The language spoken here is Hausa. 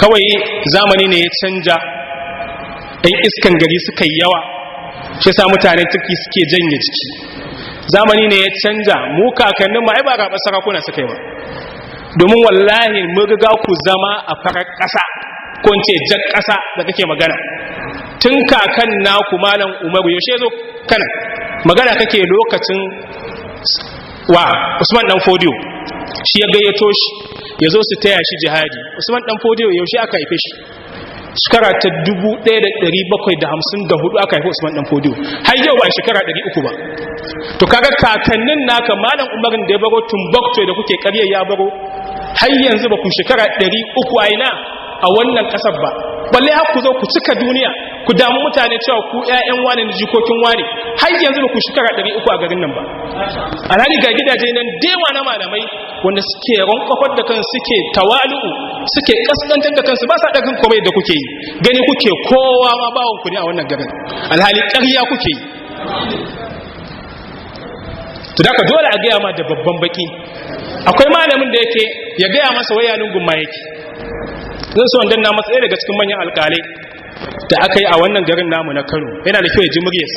kawai zamani ne ya canja, ɗan iskan gari suka yi yawa, shi sa mutane ciki suke janye jiki. Zamani ne ya canja, mu kakannin ma ai ba ga sarakuna suka yi ba, domin wallahi mun riga ku zama a farar ƙasa ko in ce jan ƙasa da kake magana. Tun kakan naku Malam Umaru yaushe zo kana magana kake lokacin wa Usman dan Fodiyo shi ya gayyato shi ya zo su taya shi jihadi. Usman dan Fodiyo yaushe aka haife shi? Shekara ta 1754 aka haife Usman dan Fodiyo, har yau ba shekara 300 ba. To kaga kakannin naka Malam Umarin da ya baro Tumbuktu da kuke ƙarya ya baro, har yanzu ba ku shekara 300 a ina a wannan kasar ba, balle har ku zo ku cika duniya ku damu mutane cewa ku ƴaƴan wani da jikokin wani, har yanzu ba ku shekara 300 a garin nan ba. Alhali ga gidaje nan dewa na malamai wanda suke rankofar da kansu, suke tawalu'u, suke kaskantar da kansu, ba sa ɗagan komai da kuke yi, gani kuke kowa ma bawon ku ne a wannan garin, alhali ƙarya kuke yi. To da ka dole a gaya ma da babban baki. Akwai malamin da yake ya gaya masa waya lungun ma yake. Zan so na matsayi daga cikin manyan alƙalai da aka yi a wannan garin namu na Kano, yana da kyau ya ji muryarsa.